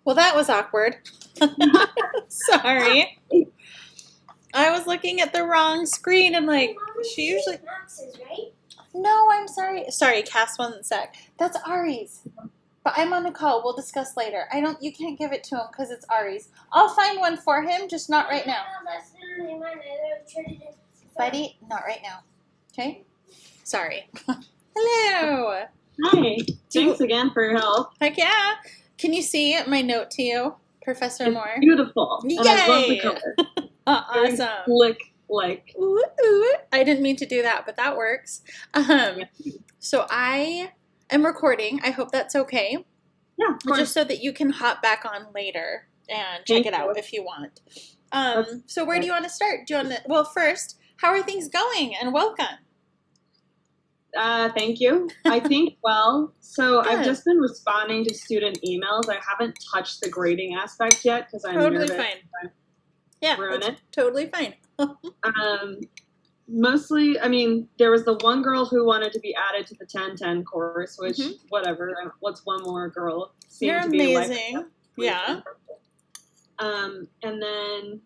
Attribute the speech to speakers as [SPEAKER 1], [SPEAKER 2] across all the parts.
[SPEAKER 1] Well, that was awkward. Sorry. I was looking at the wrong screen and like, she usually.
[SPEAKER 2] Max's, right?
[SPEAKER 1] No, I'm sorry. Sorry, Cass 1 sec. That's Ari's. But I'm on a call. We'll discuss later. You can't give it to him because it's Ari's. I'll find one for him, just not right now.
[SPEAKER 2] That's literally mine. I traded it.
[SPEAKER 1] Buddy, not right now. Okay? Sorry. Hello.
[SPEAKER 3] Hi. Thanks again for your help.
[SPEAKER 1] Heck yeah. Can you see my note to you, Professor
[SPEAKER 3] It's
[SPEAKER 1] Moore?
[SPEAKER 3] beautiful. And I love the
[SPEAKER 1] Yay.
[SPEAKER 3] color. Very
[SPEAKER 1] Awesome.
[SPEAKER 3] slick, like.
[SPEAKER 1] Ooh, ooh. I didn't mean to do that, but that works. So I am recording. I hope that's okay.
[SPEAKER 3] Yeah, of course.
[SPEAKER 1] Just so that you can hop back on later and check
[SPEAKER 3] Thank
[SPEAKER 1] it out
[SPEAKER 3] you.
[SPEAKER 1] if you want. So where do you want to start? Do you want to? Well, first, how are things going? And welcome.
[SPEAKER 3] Thank you. I think, so
[SPEAKER 1] Good.
[SPEAKER 3] I've just been responding to student emails. I haven't touched the grading aspect yet because I'm
[SPEAKER 1] Totally
[SPEAKER 3] nervous.
[SPEAKER 1] fine. Yeah,
[SPEAKER 3] Ruin
[SPEAKER 1] that's
[SPEAKER 3] it.
[SPEAKER 1] totally fine.
[SPEAKER 3] Mostly, I mean, there was the one girl who wanted to be added to the 1010 course, which, whatever, what's one more girl? Seemed
[SPEAKER 1] You're
[SPEAKER 3] to be
[SPEAKER 1] amazing. Yeah.
[SPEAKER 3] And then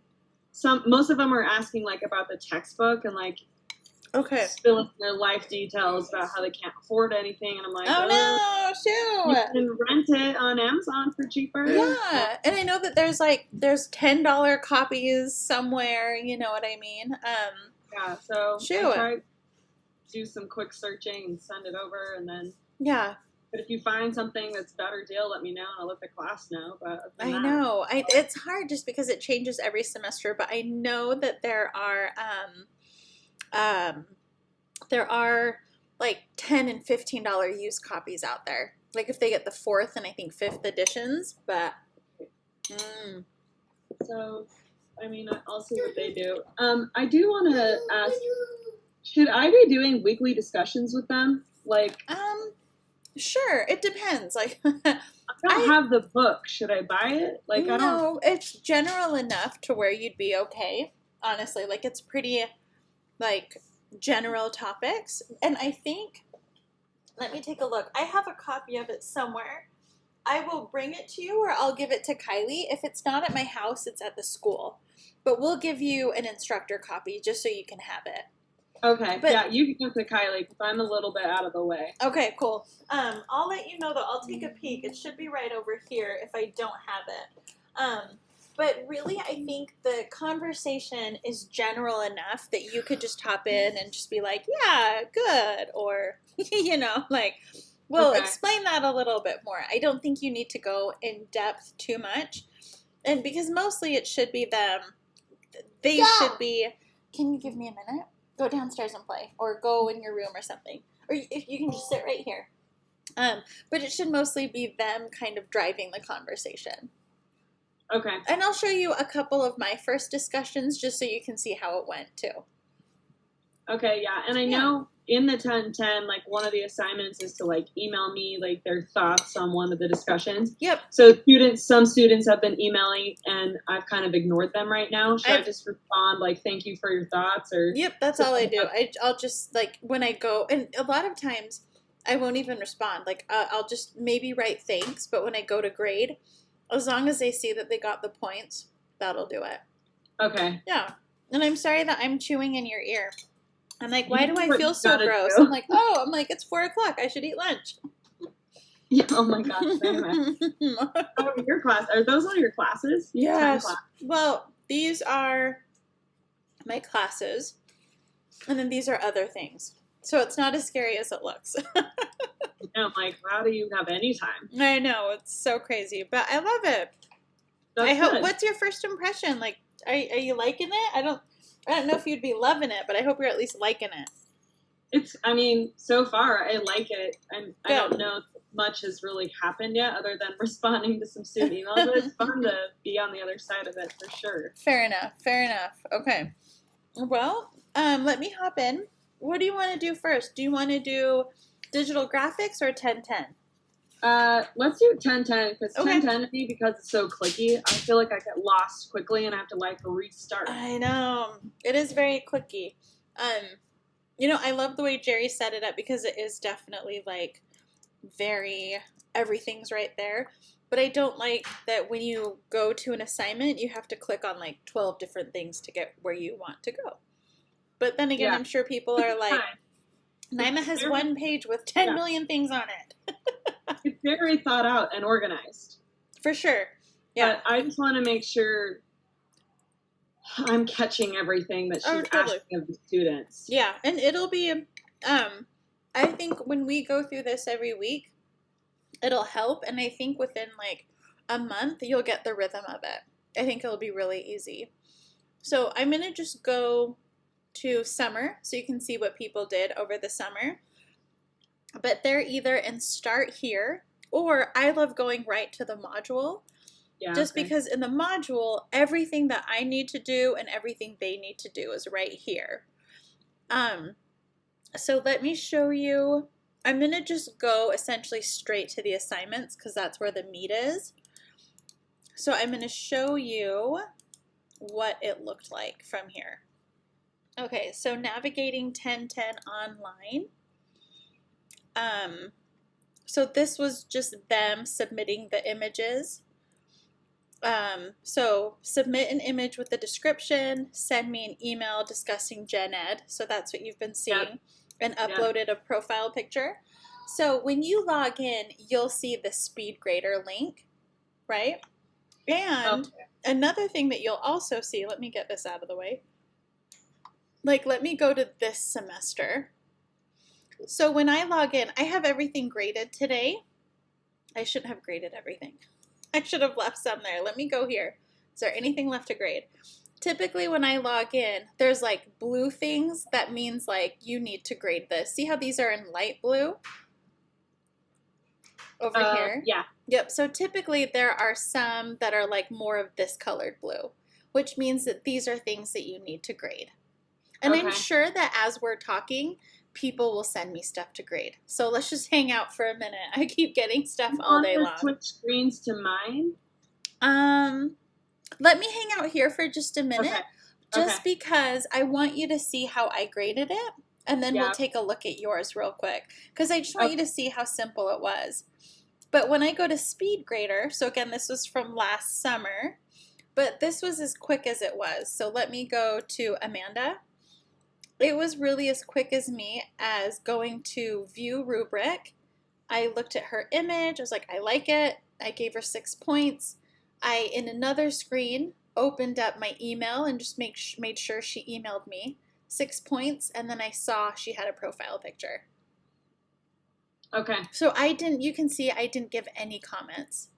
[SPEAKER 3] most of them are asking like about the textbook and like
[SPEAKER 1] Okay.
[SPEAKER 3] spilling their life details about how they can't afford anything, and I'm like,
[SPEAKER 1] Oh no,
[SPEAKER 3] you
[SPEAKER 1] shoot.
[SPEAKER 3] can rent it on Amazon for cheaper.
[SPEAKER 1] Yeah, and I know that there's $10 copies somewhere. You know what I mean?
[SPEAKER 3] Yeah, so
[SPEAKER 1] Shoot.
[SPEAKER 3] I tried to do some quick searching and send it over, and then.
[SPEAKER 1] Yeah,
[SPEAKER 3] But if you find something that's a better deal, let me know, and I'll let the class know. But other than
[SPEAKER 1] I
[SPEAKER 3] that,
[SPEAKER 1] know. It's hard just because it changes every semester, but I know that there are like $10 and $15 used copies out there. Like if they get the 4th and I think 5th editions, but
[SPEAKER 3] So, I mean, I'll see what they do. I do want to ask, should I be doing weekly discussions with them? Like,
[SPEAKER 1] sure, it depends. Like
[SPEAKER 3] I don't have the book. Should I buy it? Like, I don't.
[SPEAKER 1] no, it's general enough to where you'd be okay. Honestly, like it's pretty like general topics, and I think let me take a look. I have a copy of it somewhere. I will bring it to you, or I'll give it to Kylie. If it's not at my house, it's at the school. But we'll give you an instructor copy just so you can have it.
[SPEAKER 3] Okay,
[SPEAKER 1] But-
[SPEAKER 3] yeah, you can go to Kylie because I'm a little bit out of the way.
[SPEAKER 1] Okay, cool. I'll let you know though. I'll take a peek. It should be right over here if I don't have it. But really, I think the conversation is general enough that you could just hop in and just be like, yeah, good. Or, we'll
[SPEAKER 3] Okay.
[SPEAKER 1] explain that a little bit more. I don't think you need to go in depth too much. And because mostly it should be them. They should be, can you give me a minute? Go downstairs and play. Or go in your room or something. Or if you can just sit right here. But it should mostly be them kind of driving the conversation.
[SPEAKER 3] Okay.
[SPEAKER 1] And I'll show you a couple of my first discussions just so you can see how it went too.
[SPEAKER 3] Okay, yeah. And I know in the 1010, like one of the assignments is to like email me like their thoughts on one of the discussions.
[SPEAKER 1] Yep.
[SPEAKER 3] So some students have been emailing and I've kind of ignored them right now. Should I just respond like, thank you for your thoughts, or?
[SPEAKER 1] Yep, that's all I do. I'll just like when I go, and a lot of times I won't even respond. Like I'll just maybe write thanks, but when I go to grade, as long as they see that they got the points, that'll do it.
[SPEAKER 3] Okay.
[SPEAKER 1] Yeah. And I'm sorry that I'm chewing in your ear. I'm like, why
[SPEAKER 3] You
[SPEAKER 1] do
[SPEAKER 3] know
[SPEAKER 1] I
[SPEAKER 3] what
[SPEAKER 1] feel
[SPEAKER 3] you
[SPEAKER 1] so
[SPEAKER 3] gotta
[SPEAKER 1] gross?
[SPEAKER 3] do.
[SPEAKER 1] I'm like, it's 4 o'clock. I should eat lunch.
[SPEAKER 3] Yeah. Oh my gosh. Anyway. Oh, your class. Are those all your classes?
[SPEAKER 1] Yes.
[SPEAKER 3] 10 class.
[SPEAKER 1] Well, these are my classes, and then these are other things. So it's not as scary as it looks.
[SPEAKER 3] I'm like, how do you have any time?
[SPEAKER 1] I know, it's so crazy, but I love it.
[SPEAKER 3] That's
[SPEAKER 1] I hope.
[SPEAKER 3] good.
[SPEAKER 1] What's your first impression? Like, are you liking it? I don't know if you'd be loving it, but I hope you're at least liking it.
[SPEAKER 3] I mean, so far I like it. I don't
[SPEAKER 1] Good.
[SPEAKER 3] know if much has really happened yet other than responding to some student emails, but it's fun to be on the other side of it for sure.
[SPEAKER 1] Fair enough. Okay. Well, let me hop in. What do you want to do first? Do you want to do digital graphics or 1010?
[SPEAKER 3] Let's do 1010 because
[SPEAKER 1] Okay.
[SPEAKER 3] 1010 to me, because it's so clicky, I feel like I get lost quickly and I have to like restart.
[SPEAKER 1] I know. It is very clicky. I love the way Jerry set it up because it is definitely like very, everything's right there. But I don't like that when you go to an assignment, you have to click on like 12 different things to get where you want to go. But then again,
[SPEAKER 3] Yeah.
[SPEAKER 1] I'm sure people are like,
[SPEAKER 3] Fine.
[SPEAKER 1] Naima has
[SPEAKER 3] Very-
[SPEAKER 1] one page with 10
[SPEAKER 3] Yeah.
[SPEAKER 1] million things on it.
[SPEAKER 3] It's very thought out and organized.
[SPEAKER 1] For sure. Yeah.
[SPEAKER 3] But I just want to make sure I'm catching everything that she's
[SPEAKER 1] Oh, totally.
[SPEAKER 3] asking of the students.
[SPEAKER 1] Yeah, and it'll be I think when we go through this every week, it'll help, and I think within like a month you'll get the rhythm of it. I think it'll be really easy. So I'm going to just go to summer so you can see what people did over the summer. But they're either in start here, or I love going right to the module.
[SPEAKER 3] Yeah,
[SPEAKER 1] Just
[SPEAKER 3] okay.
[SPEAKER 1] because in the module, everything that I need to do and everything they need to do is right here. So let me show you. I'm going to just go essentially straight to the assignments because that's where the meat is. So I'm going to show you what it looked like from here. Okay, so navigating 1010 online. So this was just them submitting the images. So submit an image with the description, send me an email discussing Gen Ed. So that's what you've been seeing.
[SPEAKER 3] Yep.
[SPEAKER 1] And uploaded a profile picture. So when you log in, you'll see the SpeedGrader link, right? And another thing that you'll also see, let me get this out of the way. Like, let me go to this semester. So when I log in, I have everything graded today. I shouldn't have graded everything. I should have left some there. Let me go here. Is there anything left to grade? Typically when I log in, there's like blue things. That means like you need to grade this. See how these are in light blue? Over here?
[SPEAKER 3] Yeah.
[SPEAKER 1] Yep, so typically there are some that are like more of this colored blue, which means that these are things that you need to grade. And I'm
[SPEAKER 3] Okay.
[SPEAKER 1] sure that as we're talking, people will send me stuff to grade. So let's just hang out for a minute. I keep getting stuff all day long.
[SPEAKER 3] Switch screens to mine.
[SPEAKER 1] Let me hang out here for just a minute,
[SPEAKER 3] Okay.
[SPEAKER 1] just
[SPEAKER 3] Okay.
[SPEAKER 1] because I want you to see how I graded it, and then
[SPEAKER 3] Yeah.
[SPEAKER 1] we'll take a look at yours real quick, because I just want you
[SPEAKER 3] Okay.
[SPEAKER 1] to see how simple it was. But when I go to SpeedGrader, so again, this was from last summer, but this was as quick as it was. So let me go to Amanda. It was really as quick as me as going to view rubric. I looked at her image. I was like, I like it. I gave her 6 points. I, in another screen, opened up my email and just made sure she emailed me 6 points. And then I saw she had a profile picture.
[SPEAKER 3] Okay.
[SPEAKER 1] So you can see I didn't give any comments.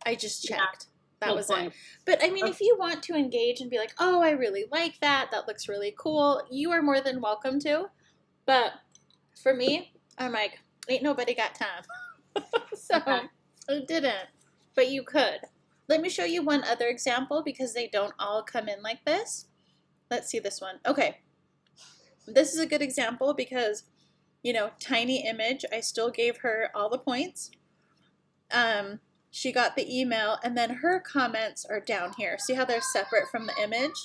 [SPEAKER 1] I just checked. That
[SPEAKER 3] Full
[SPEAKER 1] was
[SPEAKER 3] point.
[SPEAKER 1] it. But I mean, if you want to engage and be like, oh, I really like that. That looks really cool. You are more than welcome to. But for me, I'm like, ain't nobody got time. So
[SPEAKER 3] Okay.
[SPEAKER 1] I didn't. But you could. Let me show you one other example because they don't all come in like this. Let's see this one. Okay. This is a good example because, tiny image. I still gave her all the points. She got the email, and then her comments are down here. See how they're separate from the image?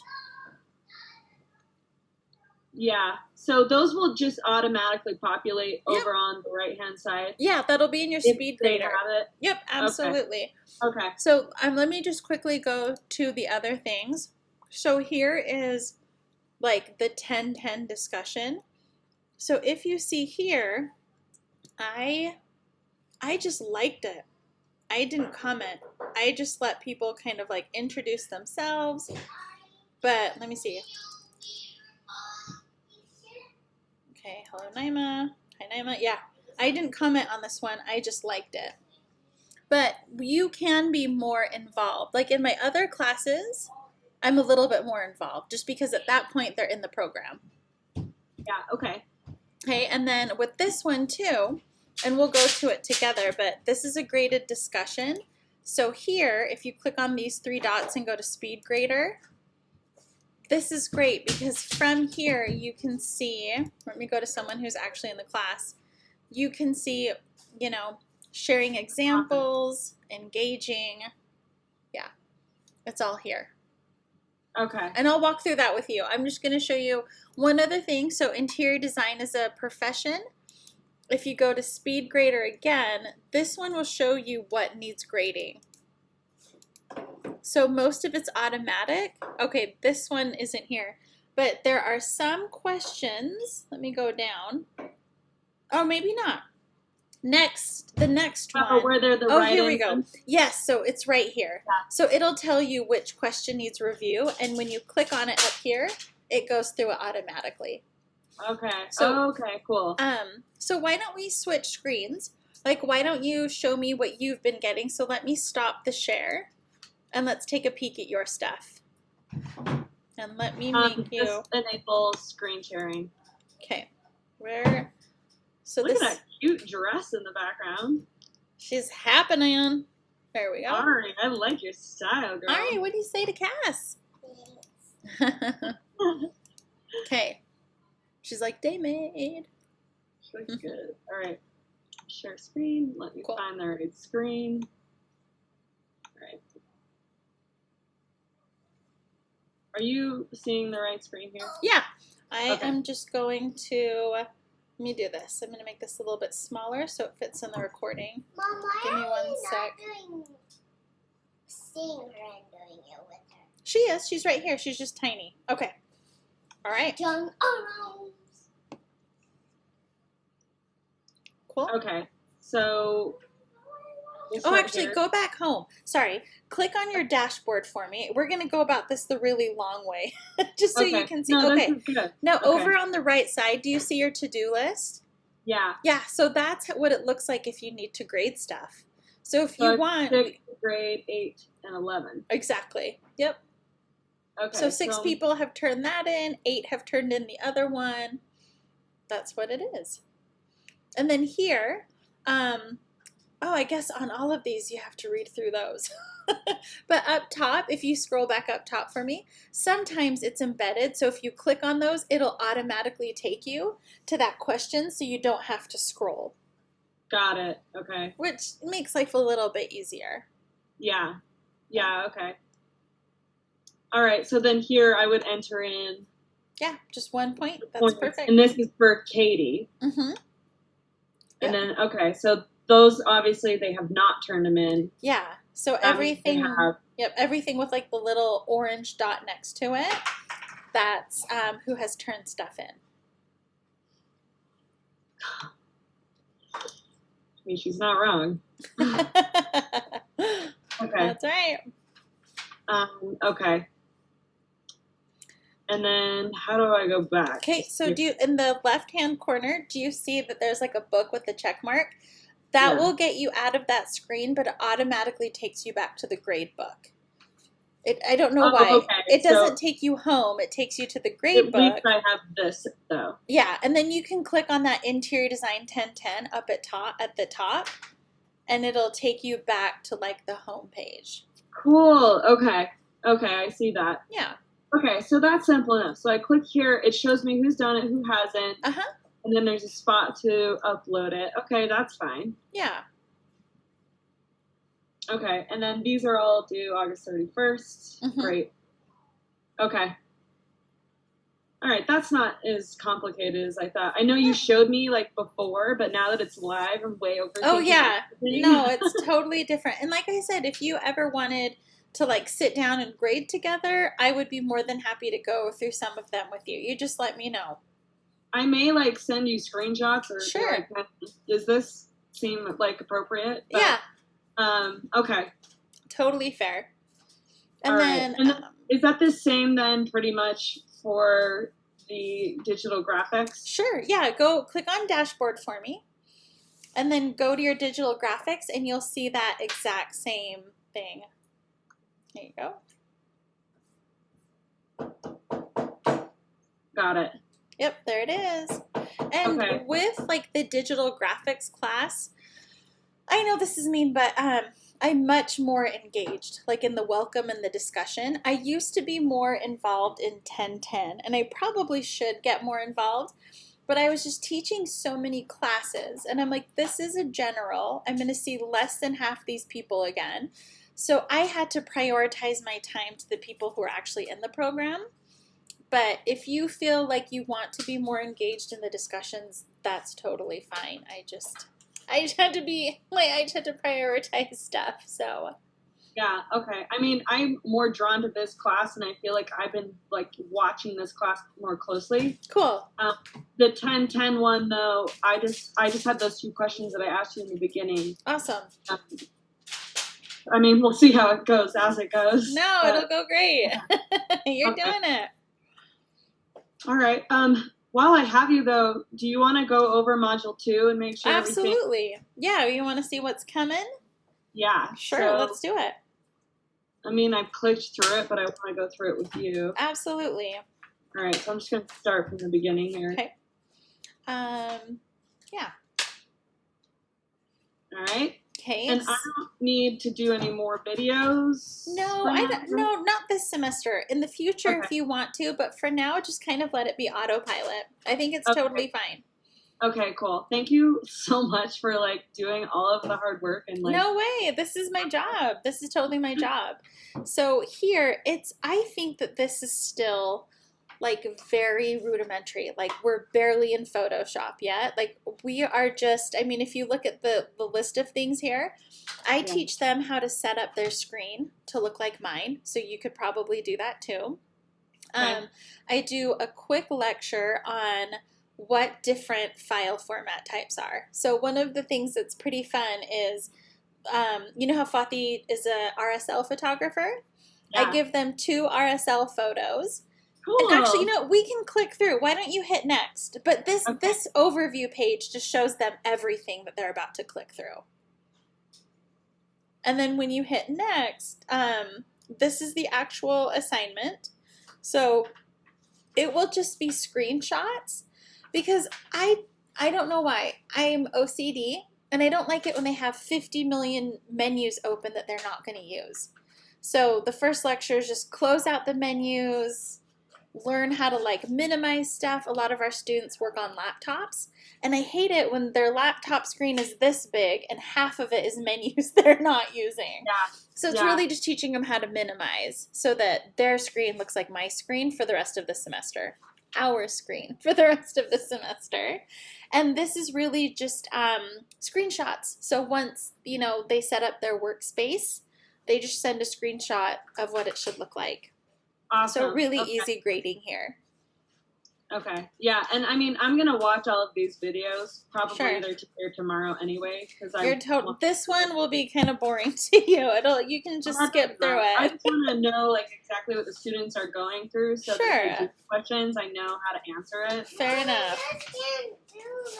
[SPEAKER 3] Yeah. So those will just automatically populate
[SPEAKER 1] Yep.
[SPEAKER 3] over on the right-hand side.
[SPEAKER 1] Yeah, that'll be in your
[SPEAKER 3] If
[SPEAKER 1] speed
[SPEAKER 3] they
[SPEAKER 1] grader.
[SPEAKER 3] have it.
[SPEAKER 1] Yep, absolutely.
[SPEAKER 3] Okay.
[SPEAKER 1] So let me just quickly go to the other things. So here is like the 10-10 discussion. So if you see here, I just liked it. I didn't comment. I just let people kind of like introduce themselves. But let me see. Okay, hello Naima. Hi Naima. Yeah, I didn't comment on this one. I just liked it. But you can be more involved. Like in my other classes, I'm a little bit more involved just because at that point they're in the program.
[SPEAKER 3] Yeah. Okay.
[SPEAKER 1] Okay, and then with this one too, and we'll go to it together, but this is a graded discussion. So here, if you click on these 3 dots and go to SpeedGrader, this is great because from here you can see, let me go to someone who's actually in the class, you can see, sharing examples, engaging. Yeah, it's all here.
[SPEAKER 3] Okay.
[SPEAKER 1] And I'll walk through that with you. I'm just going to show you one other thing. So interior design is a profession. If you go to SpeedGrader again, this one will show you what needs grading. So most of it's automatic. Okay, this one isn't here. But there are some questions. Let me go down. Oh, maybe not. The next one.
[SPEAKER 3] Oh, where they're the
[SPEAKER 1] Oh,
[SPEAKER 3] right
[SPEAKER 1] here we go.
[SPEAKER 3] ones?
[SPEAKER 1] Yes, so it's right here.
[SPEAKER 3] Yeah.
[SPEAKER 1] So it'll tell you which question needs review, and when you click on it up here, it goes through it automatically.
[SPEAKER 3] Okay.
[SPEAKER 1] So-
[SPEAKER 3] okay, cool.
[SPEAKER 1] So why don't we switch screens? Like, why don't you show me what you've been getting? So let me stop the share, and let's take a peek at your stuff. And let me make you.
[SPEAKER 3] This enables screen sharing.
[SPEAKER 1] Okay, where? So
[SPEAKER 3] Look
[SPEAKER 1] this.
[SPEAKER 3] at that cute dress in the background.
[SPEAKER 1] She's happening. There we go.
[SPEAKER 3] Ari, I like your style, girl.
[SPEAKER 1] Ari, what do you say to Cass? Okay. She's like, day maid.
[SPEAKER 3] She looks good. All right. Share screen. Let me
[SPEAKER 1] Cool.
[SPEAKER 3] find the right screen. All right. Are you seeing the right screen here?
[SPEAKER 1] Yeah. I
[SPEAKER 3] Okay.
[SPEAKER 1] am just going to, let me do this. I'm going to make this a little bit smaller so it fits in the recording.
[SPEAKER 2] Mom, why
[SPEAKER 1] Give me
[SPEAKER 2] are
[SPEAKER 1] one
[SPEAKER 2] you
[SPEAKER 1] sec.
[SPEAKER 2] not doing seeing her and doing it with her?
[SPEAKER 1] She is. She's right here. She's just tiny. Okay. All right.
[SPEAKER 2] Young arms.
[SPEAKER 1] Cool.
[SPEAKER 3] Okay. So. this
[SPEAKER 1] Oh,
[SPEAKER 3] right
[SPEAKER 1] actually,
[SPEAKER 3] here-
[SPEAKER 1] go back home. Sorry. Click on your dashboard for me. We're going to go about this the really long way, just so you
[SPEAKER 3] Okay.
[SPEAKER 1] can see.
[SPEAKER 3] No,
[SPEAKER 1] Okay.
[SPEAKER 3] this is good.
[SPEAKER 1] Now,
[SPEAKER 3] Okay.
[SPEAKER 1] over on the right side, do you see your to-do list?
[SPEAKER 3] Yeah.
[SPEAKER 1] Yeah, so that's what it looks like if you need to grade stuff. So if
[SPEAKER 3] So
[SPEAKER 1] you
[SPEAKER 3] it's
[SPEAKER 1] want,
[SPEAKER 3] 6th grade, 8, and 11.
[SPEAKER 1] exactly. Yep.
[SPEAKER 3] Okay.
[SPEAKER 1] So 6 people have turned that in, 8 have turned in the other one. That's what it is. And then here, I guess on all of these you have to read through those. But up top, if you scroll back up top for me, sometimes it's embedded. So if you click on those, it'll automatically take you to that question so you don't have to scroll,
[SPEAKER 3] Got it. Okay.
[SPEAKER 1] which makes life a little bit easier.
[SPEAKER 3] Yeah. Yeah. Okay. All right. So then here I would enter in.
[SPEAKER 1] Yeah, just 1 point. That's
[SPEAKER 3] points,
[SPEAKER 1] perfect.
[SPEAKER 3] And this is for Katie.
[SPEAKER 1] Mm-hmm.
[SPEAKER 3] And then, okay, so those obviously they have not turned them in.
[SPEAKER 1] Yeah. So
[SPEAKER 3] That means they
[SPEAKER 1] everything,
[SPEAKER 3] have.
[SPEAKER 1] yep, everything with like the little orange dot next to it, that's who has turned stuff in.
[SPEAKER 3] I mean, she's not wrong. Okay.
[SPEAKER 1] That's right.
[SPEAKER 3] Okay. And then how do I go back?
[SPEAKER 1] Okay, so do you, in the left-hand corner, do you see that there's like a book with the check mark? That
[SPEAKER 3] Yeah.
[SPEAKER 1] will get you out of that screen, but it automatically takes you back to the grade book. I don't know
[SPEAKER 3] Oh,
[SPEAKER 1] why.
[SPEAKER 3] okay,
[SPEAKER 1] It
[SPEAKER 3] so-
[SPEAKER 1] doesn't take you home. It takes you to the grade
[SPEAKER 3] At
[SPEAKER 1] book.
[SPEAKER 3] least I have this though.
[SPEAKER 1] Yeah, and then you can click on that interior design 1010 up at the top, and it'll take you back to like the home page.
[SPEAKER 3] Cool. Okay. Okay, I see that.
[SPEAKER 1] Yeah.
[SPEAKER 3] Okay, so that's simple enough. So I click here, it shows me who's done it, who hasn't,
[SPEAKER 1] Uh-huh.
[SPEAKER 3] and then there's a spot to upload it. Okay, that's fine.
[SPEAKER 1] Yeah.
[SPEAKER 3] Okay, and then these are all due August 31st.
[SPEAKER 1] Mhm.
[SPEAKER 3] Great. Okay. All right, that's not as complicated as I thought. I know you showed me like before, but now that it's live, I'm way over.
[SPEAKER 1] Oh yeah. No, it's totally different. And like I said, if you ever wanted to like sit down and grade together, I would be more than happy to go through some of them with you. You just let me know.
[SPEAKER 3] I may like send you screenshots or be
[SPEAKER 1] Sure.
[SPEAKER 3] like, does this seem like appropriate? But,
[SPEAKER 1] Yeah,
[SPEAKER 3] Okay.
[SPEAKER 1] totally fair. And
[SPEAKER 3] All right.
[SPEAKER 1] then
[SPEAKER 3] And then- Is that the same then, pretty much for the digital graphics?
[SPEAKER 1] sure, yeah, go click on dashboard for me. And then go to your digital graphics and you'll see that exact same thing. There you go.
[SPEAKER 3] Got it.
[SPEAKER 1] Yep, there it is. And
[SPEAKER 3] Okay.
[SPEAKER 1] with like the digital graphics class, I know this is mean, but I'm much more engaged, like in the welcome and the discussion. I used to be more involved in 1010, and I probably should get more involved, but I was just teaching so many classes, and I'm like, this is a general. I'm going to see less than half these people again. So I had to prioritize my time to the people who are actually in the program. But if you feel like you want to be more engaged in the discussions, that's totally fine. I had to prioritize stuff. So
[SPEAKER 3] Yeah, okay. I mean, I'm more drawn to this class, and I feel like I've been like watching this class more closely.
[SPEAKER 1] Cool.
[SPEAKER 3] The 10-10 one, though, I just had those 2 questions that I asked you in the beginning.
[SPEAKER 1] Awesome.
[SPEAKER 3] I mean, we'll see how it goes as it goes.
[SPEAKER 1] No,
[SPEAKER 3] but,
[SPEAKER 1] it'll go great. You're
[SPEAKER 3] Okay.
[SPEAKER 1] doing it.
[SPEAKER 3] All right. While I have you, though, do you want to go over Module 2 and make sure everything?
[SPEAKER 1] Absolutely. Yeah, you want to see what's coming?
[SPEAKER 3] Yeah.
[SPEAKER 1] Sure,
[SPEAKER 3] so,
[SPEAKER 1] let's do it.
[SPEAKER 3] I mean, I've clicked through it, but I want to go through it with you.
[SPEAKER 1] Absolutely.
[SPEAKER 3] All right, so I'm just going to start from the beginning here.
[SPEAKER 1] Okay. Yeah.
[SPEAKER 3] All right.
[SPEAKER 1] Okay.
[SPEAKER 3] And I don't need to do any more videos.
[SPEAKER 1] No,
[SPEAKER 3] for
[SPEAKER 1] I
[SPEAKER 3] now?
[SPEAKER 1] don't. No, not this semester. In the future, if
[SPEAKER 3] Okay.
[SPEAKER 1] you want to, but for now, just kind of let it be autopilot. I think it's
[SPEAKER 3] Okay.
[SPEAKER 1] totally fine.
[SPEAKER 3] Okay, cool. Thank you so much for like doing all of the hard work and like.
[SPEAKER 1] No way. This is my job. This is totally my job. So here, I think that this is still like very rudimentary. Like we're barely in Photoshop yet. Like we are just, I mean, if you look at the list of things here, I teach them how to set up their screen to look like mine. So you could probably do that too.
[SPEAKER 3] Okay.
[SPEAKER 1] I do a quick lecture on what different file format types are. So one of the things that's pretty fun is, you know how Fatih is a RSL photographer?
[SPEAKER 3] Yeah.
[SPEAKER 1] I give them 2 RSL photos.
[SPEAKER 3] Cool.
[SPEAKER 1] And actually, you know, we can click through. Why don't you hit next? But this overview page just shows them everything that they're about to click through. And then when you hit next, this is the actual assignment. So it will just be screenshots because I don't know why. I'm OCD and I don't like it when they have 50 million menus open that they're not going to use. So the first lecture is just close out the menus, learn how to like minimize stuff. A lot of our students work on laptops and I hate it when their laptop screen is this big and half of it is menus they're not using.
[SPEAKER 3] Yeah.
[SPEAKER 1] So it's really just teaching them how to minimize so that their screen looks like my screen for the rest of the semester. Our screen for the rest of the semester. And this is really just screenshots. So once, you know, they set up their workspace, they just send a screenshot of what it should look like.
[SPEAKER 3] Awesome.
[SPEAKER 1] So really easy grading here.
[SPEAKER 3] Okay. Yeah, and I mean, I'm gonna watch all of these videos probably either today or tomorrow anyway, because
[SPEAKER 1] this one will be kind of boring to you. You can just skip through it.
[SPEAKER 3] I just want to know like exactly what the students are going through, so that if they do questions, I know how to answer it.
[SPEAKER 1] Fair enough.
[SPEAKER 2] I can't do this.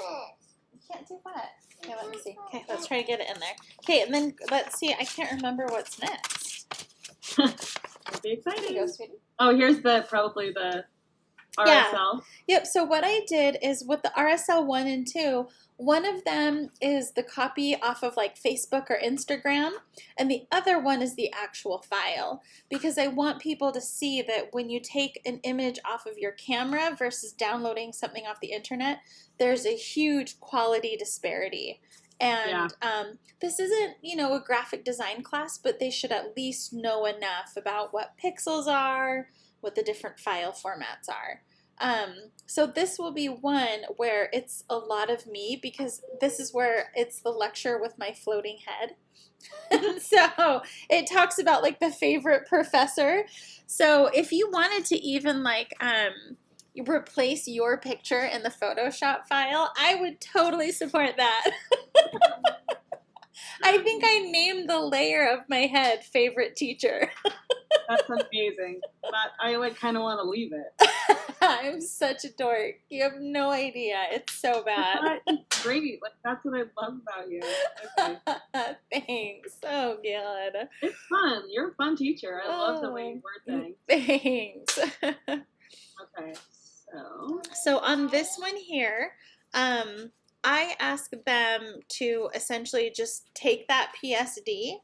[SPEAKER 1] You can't do what? Okay, let me see. Okay, let's try to get it in there. Okay, and then let's see. I can't remember what's next.
[SPEAKER 3] It'll be exciting.
[SPEAKER 1] Go, sweetie.
[SPEAKER 3] Oh, here's probably the RSL.
[SPEAKER 1] Yep, so what I did is with the RSL 1 and 2, one of them is the copy off of like Facebook or Instagram, and the other one is the actual file, because I want people to see that when you take an image off of your camera versus downloading something off the internet, there's a huge quality disparity. And this isn't, you know, a graphic design class, but they should at least know enough about what pixels are, what the different file formats are. So this will be one where it's a lot of me because this is where it's the lecture with my floating head. And so it talks about like the favorite professor. So if you wanted to even like replace your picture in the Photoshop file, I would totally support that. I think I named the layer of my head favorite teacher.
[SPEAKER 3] That's amazing. But I like kind of want to leave it.
[SPEAKER 1] I'm such a dork. You have no idea. It's so bad.
[SPEAKER 3] It's great. Like that's what I love about you. Okay.
[SPEAKER 1] Thanks. So good.
[SPEAKER 3] It's fun. You're a fun teacher. I love the way you word things.
[SPEAKER 1] Thanks.
[SPEAKER 3] Okay.
[SPEAKER 1] So on this one here, I ask them to essentially just take that PSD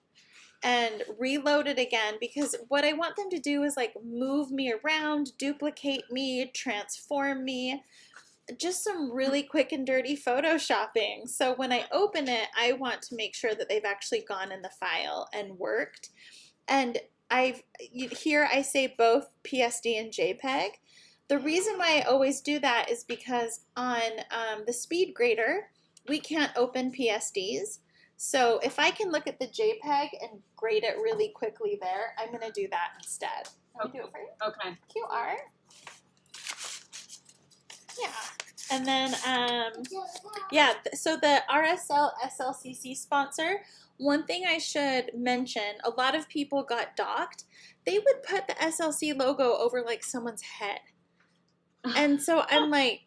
[SPEAKER 1] and reload it again, because what I want them to do is like move me around, duplicate me, transform me, just some really quick and dirty photoshopping. So when I open it, I want to make sure that they've actually gone in the file and worked. And here I say both PSD and JPEG. The reason why I always do that is because on the speed grader, we can't open PSDs. So if I can look at the JPEG and grade it really quickly there, I'm going to do that instead. Can I do it for you?
[SPEAKER 3] Okay.
[SPEAKER 1] QR. Yeah. And then, so the RSL SLCC sponsor, one thing I should mention, a lot of people got docked. They would put the SLC logo over like someone's head. And so I'm like,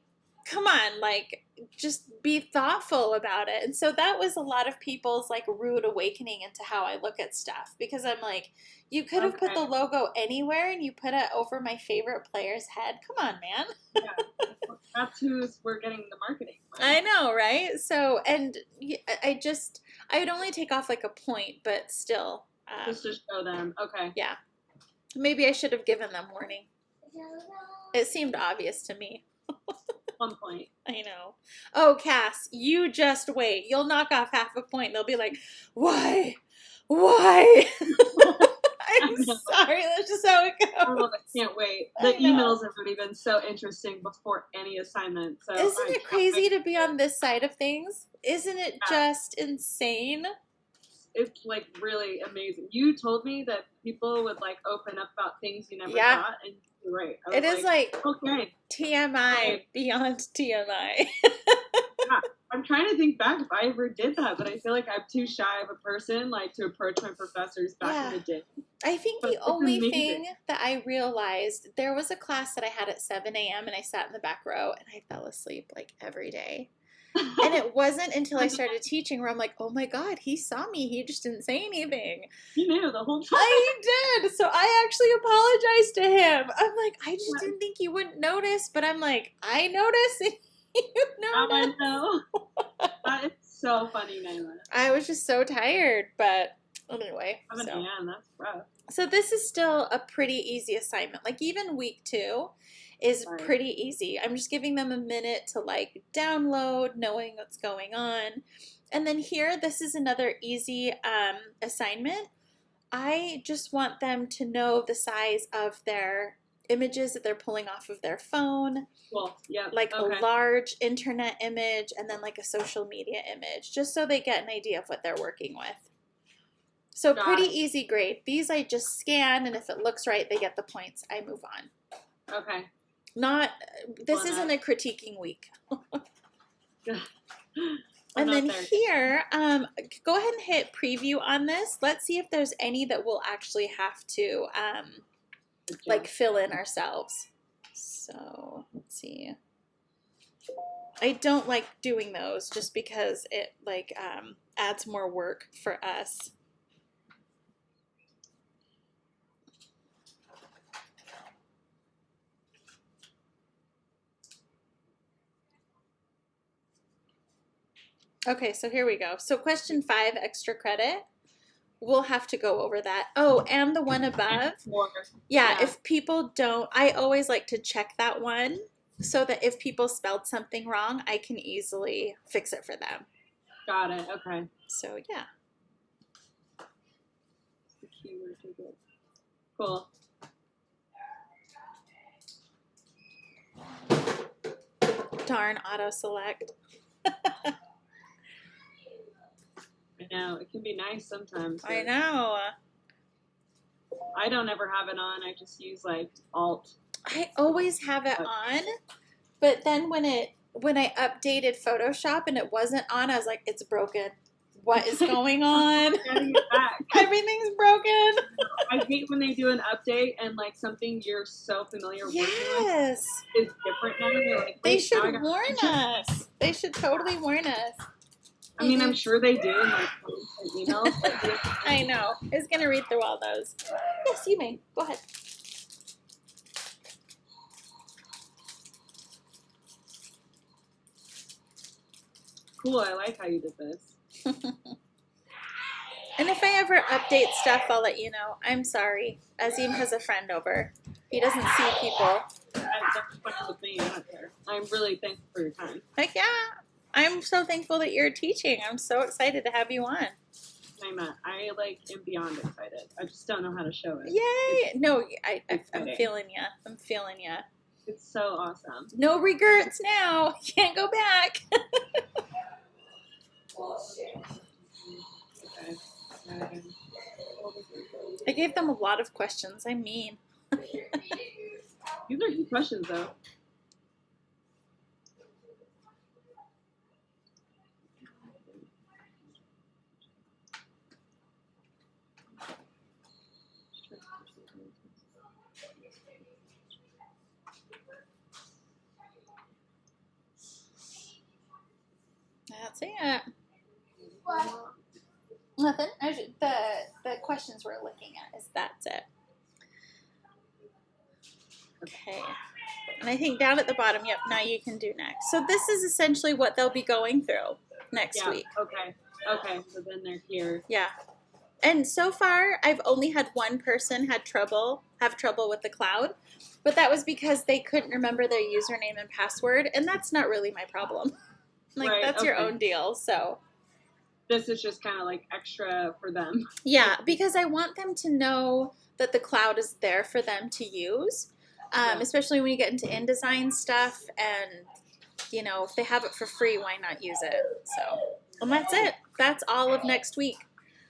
[SPEAKER 1] come on, like, just be thoughtful about it. And so that was a lot of people's like rude awakening into how I look at stuff, because I'm like, you could have put the logo anywhere and you put it over my favorite player's head. Come on, man.
[SPEAKER 3] Yeah. That's who we're getting the marketing from.
[SPEAKER 1] I know, right? So, and I would only take off like a point, but still.
[SPEAKER 3] Just to show them. Okay.
[SPEAKER 1] Yeah. Maybe I should have given them warning. It seemed obvious to me.
[SPEAKER 3] 1 point.
[SPEAKER 1] I know. Oh, Cass, you just wait. You'll knock off half a point. They'll be like, why? Why? I'm sorry. That's just how it goes.
[SPEAKER 3] I can't wait. The emails have already been so interesting before any assignment. So
[SPEAKER 1] isn't it crazy to be on this side of things? Isn't it just insane?
[SPEAKER 3] It's like really amazing. You told me that people would like open up about things you never thought, and you're right.
[SPEAKER 1] It is like
[SPEAKER 3] okay.
[SPEAKER 1] TMI beyond TMI.
[SPEAKER 3] Yeah. I'm trying to think back if I ever did that, but I feel like I'm too shy of a person like to approach my professors back in the day.
[SPEAKER 1] I think the only thing that I realized, there was a class that I had at 7 a.m. and I sat in the back row and I fell asleep like every day. And it wasn't until I started teaching where I'm like, oh my God, he saw me. He just didn't say anything.
[SPEAKER 3] He knew the whole time.
[SPEAKER 1] I did. So I actually apologized to him. I'm like, I just didn't think you wouldn't notice. But I'm like, I noticed and you noticed.
[SPEAKER 3] I know. That is so funny, Nyla.
[SPEAKER 1] I was just so tired. But anyway.
[SPEAKER 3] Man, that's rough.
[SPEAKER 1] So this is still a pretty easy assignment. Like even week 2 is pretty easy. I'm just giving them a minute to like download, knowing what's going on. And then here, this is another easy assignment. I just want them to know the size of their images that they're pulling off of their phone.
[SPEAKER 3] Well, yeah.
[SPEAKER 1] Like a large internet image and then like a social media image, just so they get an idea of what they're working with. So pretty easy grade. These I just scan, and if it looks right, they get the points. I move on.
[SPEAKER 3] Okay.
[SPEAKER 1] This isn't a critiquing week. And then here, go ahead and hit preview on this. Let's see if there's any that we'll actually have to like fill in ourselves. So let's see. I don't like doing those just because it like adds more work for us. Okay, so here we go. So question 5, extra credit. We'll have to go over that. Oh, and the one above. Yeah, if people don't, I always like to check that one so that if people spelled something wrong, I can easily fix it for them.
[SPEAKER 3] Got it, okay.
[SPEAKER 1] So, yeah.
[SPEAKER 3] The keyword to good. Cool.
[SPEAKER 1] Darn auto-select.
[SPEAKER 3] I know, it can be nice sometimes.
[SPEAKER 1] I know.
[SPEAKER 3] I don't ever have it on. I just use like Alt.
[SPEAKER 1] I always have it on, but then when I updated Photoshop and it wasn't on, I was like, it's broken. What is going on? Everything's broken.
[SPEAKER 3] I hate when they do an update and like something you're so familiar working with is different now. Like,
[SPEAKER 1] they should warn us. They should totally warn us.
[SPEAKER 3] I mean, I'm sure they do in like emails.
[SPEAKER 1] I know. I was going to read through all those. Yes, you may. Go ahead.
[SPEAKER 3] Cool. I like how you did this.
[SPEAKER 1] And if I ever update stuff, I'll let you know. I'm sorry. Azim has a friend over. He doesn't see people.
[SPEAKER 3] That's fine with me. I don't care. I'm really thankful for your time.
[SPEAKER 1] Heck yeah. I'm so thankful that you're teaching. I'm so excited to have you on.
[SPEAKER 3] I like am beyond excited. I just don't know how to show it.
[SPEAKER 1] Yay! I'm feeling ya. I'm feeling ya.
[SPEAKER 3] It's so awesome.
[SPEAKER 1] No regrets now. Can't go back.
[SPEAKER 3] Okay.
[SPEAKER 1] I gave them a lot of questions. I mean.
[SPEAKER 3] These are good questions, though.
[SPEAKER 1] That's it.
[SPEAKER 2] What?
[SPEAKER 1] Nothing. The questions we're looking at is that's it. Okay. And I think down at the bottom, yep, now you can do next. So this is essentially what they'll be going through next
[SPEAKER 3] Yeah.
[SPEAKER 1] week.
[SPEAKER 3] Okay. Okay. So then they're here.
[SPEAKER 1] Yeah. And so far, I've only had one person have trouble with the cloud, but that was because they couldn't remember their username and password, and that's not really my problem. Like,
[SPEAKER 3] Right,
[SPEAKER 1] that's your
[SPEAKER 3] okay.
[SPEAKER 1] own deal, so.
[SPEAKER 3] This is just kind of like extra for them.
[SPEAKER 1] Yeah, because I want them to know that the cloud is there for them to use,
[SPEAKER 3] Yeah.
[SPEAKER 1] especially when you get into InDesign stuff, and, you know, if they have it for free, why not use it? So, and that's it. That's all of next week.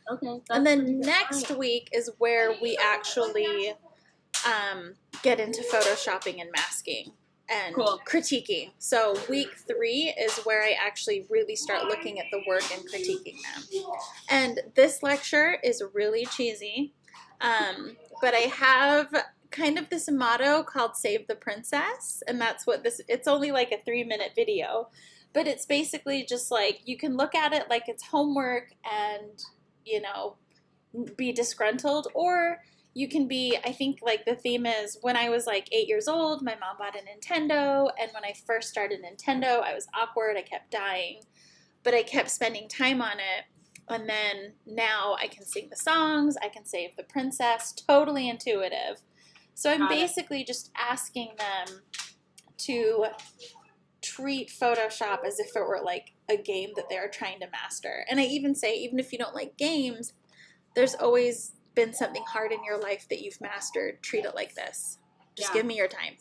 [SPEAKER 3] Okay.
[SPEAKER 1] And then
[SPEAKER 3] pretty good.
[SPEAKER 1] next week is where we actually get into photoshopping and masking and
[SPEAKER 3] Cool.
[SPEAKER 1] critiquing. So week 3 is where I actually really start looking at the work and critiquing them. And this lecture is really cheesy, but I have kind of this motto called Save the Princess, and that's what this, it's only like a 3-minute video, but it's basically just like, you can look at it like it's homework and, you know, be disgruntled, or you can be, I think like the theme is, when I was like 8 years old, my mom bought a Nintendo, and when I first started Nintendo, I was awkward, I kept dying, but I kept spending time on it, and then now I can sing the songs, I can save the princess, totally intuitive. So I'm
[SPEAKER 3] Got it.
[SPEAKER 1] basically just asking them to treat Photoshop as if it were like a game that they're trying to master. And I even say, even if you don't like games, there's always been something hard in your life that you've mastered. Treat it like this. Just
[SPEAKER 3] Yeah.
[SPEAKER 1] give me your time.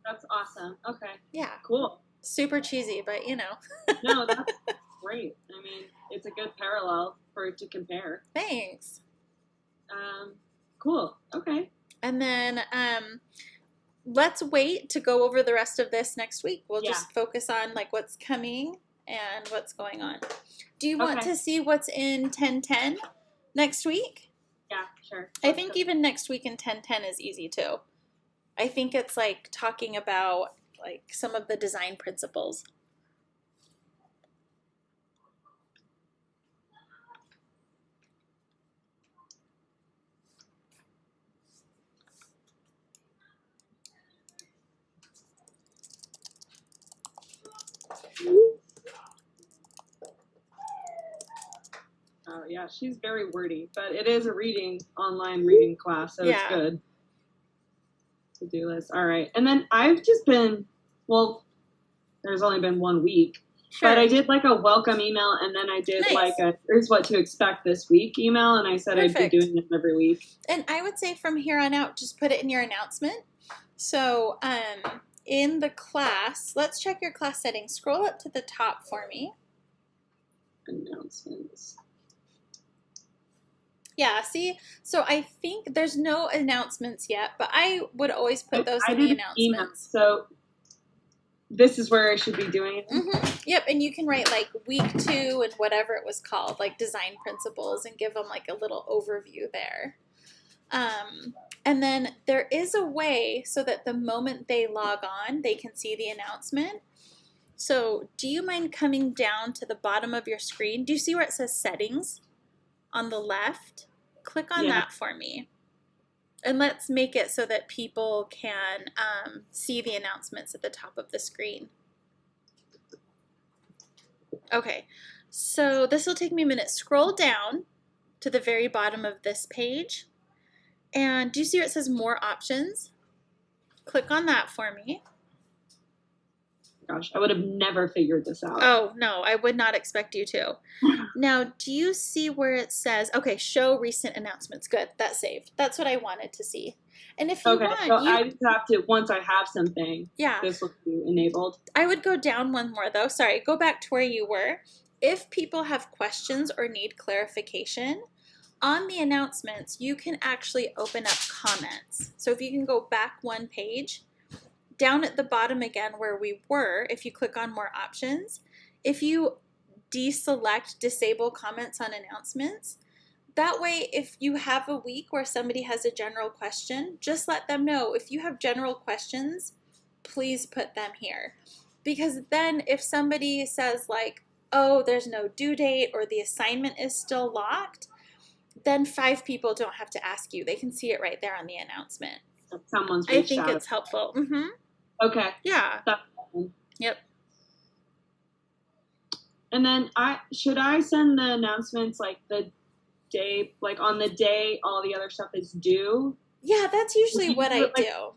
[SPEAKER 3] That's awesome. Okay.
[SPEAKER 1] Yeah.
[SPEAKER 3] Cool.
[SPEAKER 1] Super cheesy, but you know.
[SPEAKER 3] No, that's great. I mean, it's a good parallel for it to compare.
[SPEAKER 1] Thanks.
[SPEAKER 3] Cool. Okay.
[SPEAKER 1] And then let's wait to go over the rest of this next week. We'll
[SPEAKER 3] Yeah.
[SPEAKER 1] just focus on like what's coming and what's going on. Do you want
[SPEAKER 3] Okay.
[SPEAKER 1] to see what's in 1010 next week?
[SPEAKER 3] Yeah, sure.
[SPEAKER 1] I think even next week in 1010 is easy too. I think it's like talking about like some of the design principles.
[SPEAKER 3] Oh, yeah, she's very wordy, but it is a online reading class, so
[SPEAKER 1] Yeah.
[SPEAKER 3] it's good. To-do list. All right. And then I've just been, well, there's only been 1 week,
[SPEAKER 1] Sure.
[SPEAKER 3] but I did like a welcome email, and then I did
[SPEAKER 1] Nice.
[SPEAKER 3] like a here's what to expect this week email, and I said
[SPEAKER 1] Perfect.
[SPEAKER 3] I'd be doing them every week.
[SPEAKER 1] And I would say from here on out, just put it in your announcement. So in the class, let's check your class settings. Scroll up to the top for me.
[SPEAKER 3] Announcements.
[SPEAKER 1] Yeah, see? So I think there's no announcements yet, but I would always put those
[SPEAKER 3] I
[SPEAKER 1] in the
[SPEAKER 3] did an email,
[SPEAKER 1] announcements.
[SPEAKER 3] so this is where I should be doing it.
[SPEAKER 1] Yep, and you can write like week 2 and whatever it was called, like design principles, and give them like a little overview there. And then there is a way so that the moment they log on, they can see the announcement. So do you mind coming down to the bottom of your screen? Do you see where it says settings on the left? Click on
[SPEAKER 3] Yeah.
[SPEAKER 1] that for me. And let's make it so that people can see the announcements at the top of the screen. Okay, so this will take me a minute. Scroll down to the very bottom of this page. And do you see where it says more options? Click on that for me.
[SPEAKER 3] Gosh, I would have never figured this out.
[SPEAKER 1] Oh, no, I would not expect you to. Now, do you see where it says, okay, show recent announcements? Good, that's saved. That's what I wanted to see. And if you
[SPEAKER 3] Okay,
[SPEAKER 1] want,
[SPEAKER 3] so I just have to, once I have something,
[SPEAKER 1] yeah,
[SPEAKER 3] this will be enabled.
[SPEAKER 1] I would go down one more though. Sorry, go back to where you were. If people have questions or need clarification, on the announcements, you can actually open up comments. So if you can go back one page, down at the bottom again where we were, if you click on more options, if you deselect disable comments on announcements, that way if you have a week where somebody has a general question, just let them know. If you have general questions, please put them here. Because then if somebody says like, oh, there's no due date or the assignment is still locked, then 5 people don't have to ask you. They can see it right there on the announcement.
[SPEAKER 3] Someone's
[SPEAKER 1] I
[SPEAKER 3] reached
[SPEAKER 1] think
[SPEAKER 3] out.
[SPEAKER 1] it's helpful. Mm-hmm.
[SPEAKER 3] Okay.
[SPEAKER 1] Yeah.
[SPEAKER 3] That's fine.
[SPEAKER 1] Yep.
[SPEAKER 3] And then should I send the announcements like the day, like on the day all the other stuff is due?
[SPEAKER 1] Yeah, that's usually what I
[SPEAKER 3] Like,
[SPEAKER 1] do.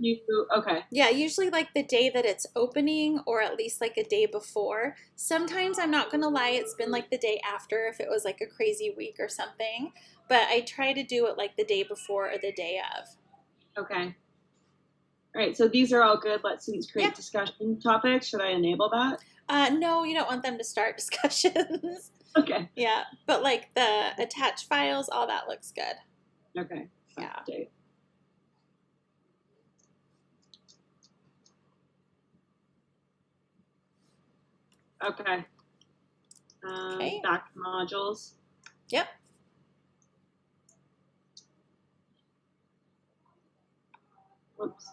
[SPEAKER 3] Okay.
[SPEAKER 1] Yeah, usually like the day that it's opening or at least like a day before. Sometimes, I'm not going to lie, it's been like the day after if it was like a crazy week or something. But I try to do it like the day before or the day of.
[SPEAKER 3] Okay. All right, so these are all good. Let students create
[SPEAKER 1] Yeah.
[SPEAKER 3] discussion topics. Should I enable that?
[SPEAKER 1] No, you don't want them to start discussions.
[SPEAKER 3] Okay.
[SPEAKER 1] Yeah, but like the attached files, all that looks good.
[SPEAKER 3] Okay.
[SPEAKER 1] Yeah.
[SPEAKER 3] Update. Okay.
[SPEAKER 1] Okay.
[SPEAKER 3] Back to modules.
[SPEAKER 1] Yep.
[SPEAKER 3] Whoops.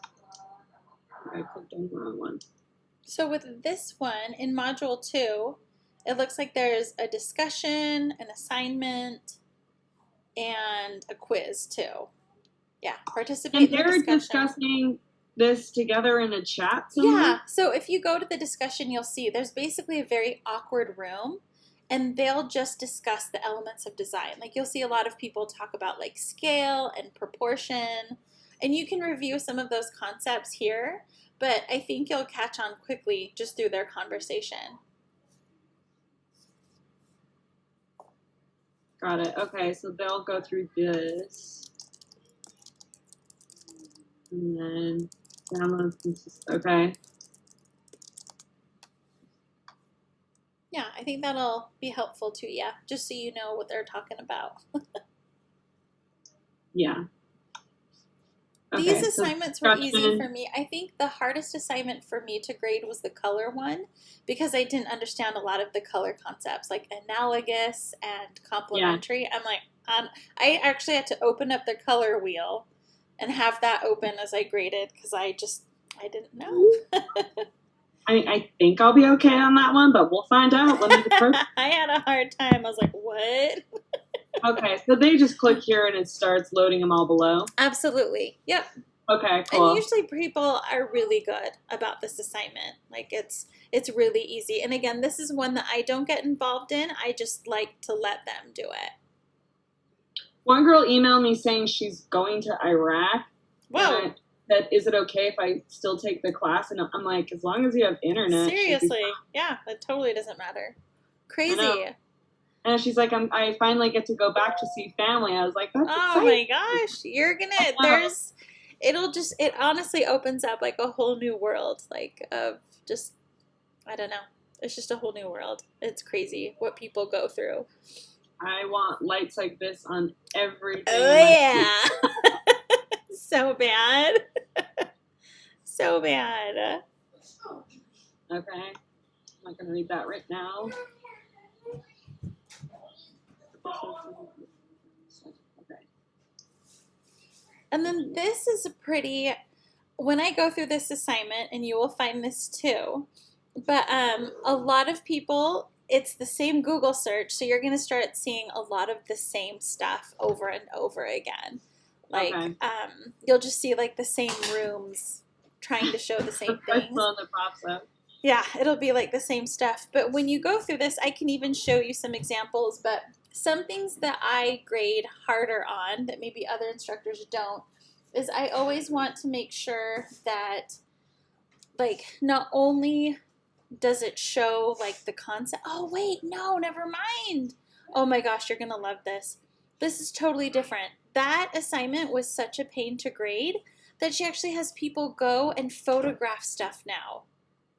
[SPEAKER 3] I clicked on the wrong one.
[SPEAKER 1] So with this one, in Module 2, it looks like there's a discussion, an assignment, and a quiz too. Yeah, participate
[SPEAKER 3] And
[SPEAKER 1] in
[SPEAKER 3] they're
[SPEAKER 1] the discussion.
[SPEAKER 3] discussing this together in a chat somewhere?
[SPEAKER 1] Yeah, so if you go to the discussion, you'll see there's basically a very awkward room, and they'll just discuss the elements of design. Like you'll see a lot of people talk about like scale and proportion, and you can review some of those concepts here, but I think you'll catch on quickly just through their conversation.
[SPEAKER 3] Got it. Okay, so they'll go through this. And then download. Okay.
[SPEAKER 1] Yeah, I think that'll be helpful to you, just so you know what they're talking about.
[SPEAKER 3] Yeah.
[SPEAKER 1] These
[SPEAKER 3] Okay, so
[SPEAKER 1] assignments were easy
[SPEAKER 3] discussion.
[SPEAKER 1] for me. I think the hardest assignment for me to grade was the color one because I didn't understand a lot of the color concepts, like analogous and complementary. I'm like, I actually had to open up the color wheel and have that open as I graded because I didn't know.
[SPEAKER 3] I think I'll be okay on that one, but we'll find out. Let me get first.
[SPEAKER 1] I had a hard time. I was like, what?
[SPEAKER 3] Okay, so they just click here and it starts loading them all below.
[SPEAKER 1] Absolutely. Yep.
[SPEAKER 3] Okay, cool.
[SPEAKER 1] And usually people are really good about this assignment. Like it's really easy. And again, this is one that I don't get involved in. I just like to let them do it.
[SPEAKER 3] One girl emailed me saying she's going to Iraq.
[SPEAKER 1] Whoa.
[SPEAKER 3] And that is it okay if I still take the class? And I'm like, as long as you have internet.
[SPEAKER 1] Seriously. Yeah, that totally doesn't matter. Crazy.
[SPEAKER 3] know. And she's like, I finally get to go back to see family. I was like, that's
[SPEAKER 1] Oh
[SPEAKER 3] exciting.
[SPEAKER 1] my gosh. You're gonna
[SPEAKER 3] know.
[SPEAKER 1] it honestly opens up like a whole new world, like of just, I don't know. It's just a whole new world. It's crazy what people go through.
[SPEAKER 3] I want lights like this on everything.
[SPEAKER 1] Oh yeah. So bad. So bad.
[SPEAKER 3] Okay. I'm not going to read that right now. Okay.
[SPEAKER 1] And then this is a pretty, when I go through this assignment, and you will find this too, but a lot of people, it's the same Google search, so you're going to start seeing a lot of the same stuff over and over again. Like,
[SPEAKER 3] Okay.
[SPEAKER 1] You'll just see like the same rooms trying to show the same
[SPEAKER 3] First
[SPEAKER 1] things.
[SPEAKER 3] one that pops up.
[SPEAKER 1] Yeah, it'll be like the same stuff. But when you go through this, I can even show you some examples. But some things that I grade harder on that maybe other instructors don't is I always want to make sure that, like, not only does it show like the concept. Oh, wait, no, never mind. Oh my gosh, you're going to love this. This is totally different. That assignment was such a pain to grade that she actually has people go and photograph stuff now.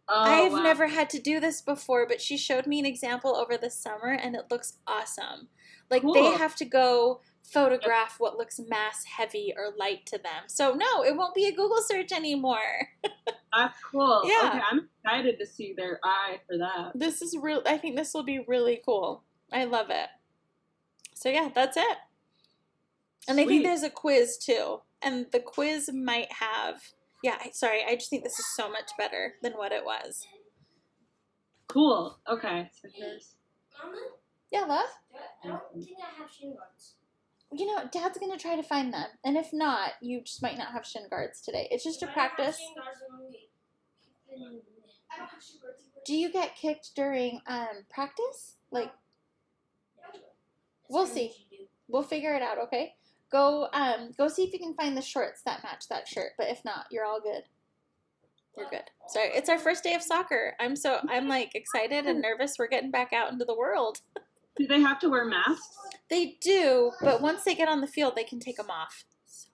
[SPEAKER 3] Oh,
[SPEAKER 1] I've
[SPEAKER 3] wow.
[SPEAKER 1] never had to do this before, but she showed me an example over the summer, and it looks awesome. Like,
[SPEAKER 3] Cool.
[SPEAKER 1] they have to go photograph what looks mass, heavy, or light to them. So no, it won't be a Google search anymore.
[SPEAKER 3] That's cool.
[SPEAKER 1] Yeah.
[SPEAKER 3] Okay, I'm excited to see their eye for that.
[SPEAKER 1] This is real. I think this will be really cool. I love it. So yeah, that's it. And I think
[SPEAKER 3] Sweet.
[SPEAKER 1] there's a quiz too. And the quiz might have, sorry, I just think this is so much better than what it was.
[SPEAKER 3] Cool. Okay. So here's.
[SPEAKER 2] Mama,
[SPEAKER 1] Yeah, love?
[SPEAKER 2] I don't think I have shin guards.
[SPEAKER 1] You know, Dad's going to try to find them. And if not, you just might not have shin guards today. It's just a practice.
[SPEAKER 2] I don't have shin guards.
[SPEAKER 1] Do you get kicked during practice? Like, we'll see. We'll figure it out, okay? Go see if you can find the shorts that match that shirt. But if not, you're all good. You're good. Sorry, it's our first day of soccer. I'm like excited and nervous. We're getting back out into the world.
[SPEAKER 3] Do they have to wear masks?
[SPEAKER 1] They do, but once they get on the field, they can take them off. So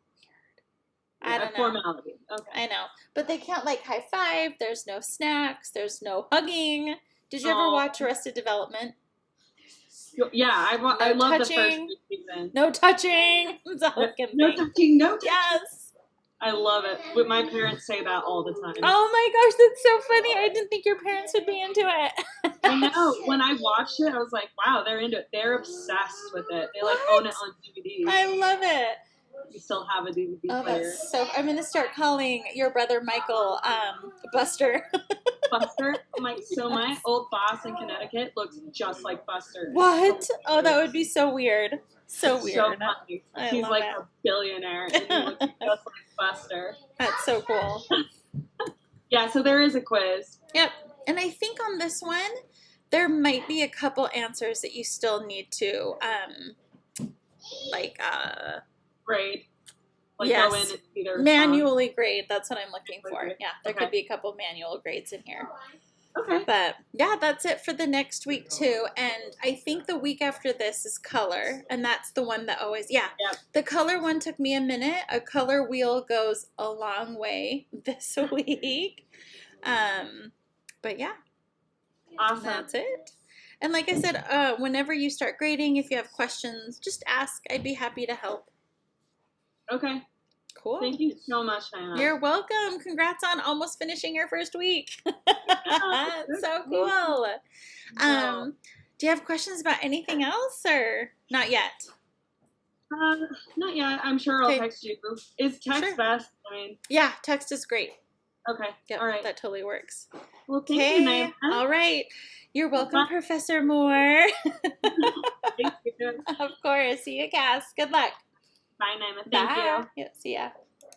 [SPEAKER 1] weird. I don't know.
[SPEAKER 3] Formality. Okay.
[SPEAKER 1] I know, but they can't like high five. There's no snacks. There's no hugging. Did you ever watch Arrested Development?
[SPEAKER 3] Yeah, I love the first
[SPEAKER 1] touching.
[SPEAKER 3] season.
[SPEAKER 1] No touching. That's all I can
[SPEAKER 3] No
[SPEAKER 1] think.
[SPEAKER 3] touching, no touching.
[SPEAKER 1] Yes.
[SPEAKER 3] I love it. But my parents say that all the time.
[SPEAKER 1] Oh my gosh, that's so funny. I didn't think your parents would be into it.
[SPEAKER 3] I know. When I watched it, I was like, wow, they're into it. They're obsessed with it. They like
[SPEAKER 1] What?
[SPEAKER 3] own it on DVD.
[SPEAKER 1] I love it.
[SPEAKER 3] We still have a DVD
[SPEAKER 1] Oh,
[SPEAKER 3] player.
[SPEAKER 1] that's so. I'm gonna start calling your brother Michael Buster.
[SPEAKER 3] Buster. My old boss in Connecticut looks just like Buster.
[SPEAKER 1] What? Oh, that would be so weird. So
[SPEAKER 3] It's
[SPEAKER 1] weird.
[SPEAKER 3] so funny.
[SPEAKER 1] I
[SPEAKER 3] He's
[SPEAKER 1] love
[SPEAKER 3] like
[SPEAKER 1] it.
[SPEAKER 3] a billionaire and he looks just like Buster.
[SPEAKER 1] That's so cool.
[SPEAKER 3] Yeah, so there is a quiz.
[SPEAKER 1] Yep. And I think on this one, there might be a couple answers that you still need to,
[SPEAKER 3] Grade. Like
[SPEAKER 1] Yes.
[SPEAKER 3] go in and see their
[SPEAKER 1] manually grade. That's what I'm looking for.
[SPEAKER 3] Manually grade.
[SPEAKER 1] Yeah, there
[SPEAKER 3] Okay.
[SPEAKER 1] could be a couple manual grades in here.
[SPEAKER 3] Okay.
[SPEAKER 1] But yeah, that's it for the next week too. And I think the week after this is color. And that's the one that always,
[SPEAKER 3] Yep.
[SPEAKER 1] The color one took me a minute. A color wheel goes a long way this week. But yeah,
[SPEAKER 3] Awesome.
[SPEAKER 1] that's it. And like I said, whenever you start grading, if you have questions, just ask. I'd be happy to help.
[SPEAKER 3] Okay.
[SPEAKER 1] Cool.
[SPEAKER 3] Thank you so much, Hannah.
[SPEAKER 1] You're welcome. Congrats on almost finishing your first week. That's so cool. Do you have questions about anything else or not yet?
[SPEAKER 3] Not yet. I'm sure I'll
[SPEAKER 1] Okay.
[SPEAKER 3] text you. Is text
[SPEAKER 1] Sure.
[SPEAKER 3] best? I mean,
[SPEAKER 1] Yeah, text is great.
[SPEAKER 3] okay.
[SPEAKER 1] Yep,
[SPEAKER 3] All right.
[SPEAKER 1] that totally works.
[SPEAKER 3] Well, thank
[SPEAKER 1] Okay,
[SPEAKER 3] you, Naya.
[SPEAKER 1] all right. You're welcome,
[SPEAKER 3] Bye.
[SPEAKER 1] Professor Moore.
[SPEAKER 3] Thank you.
[SPEAKER 1] Of course. See you, Cass. Good luck.
[SPEAKER 3] Bye, Naima. Thank you.
[SPEAKER 1] Bye. Yeah, see ya.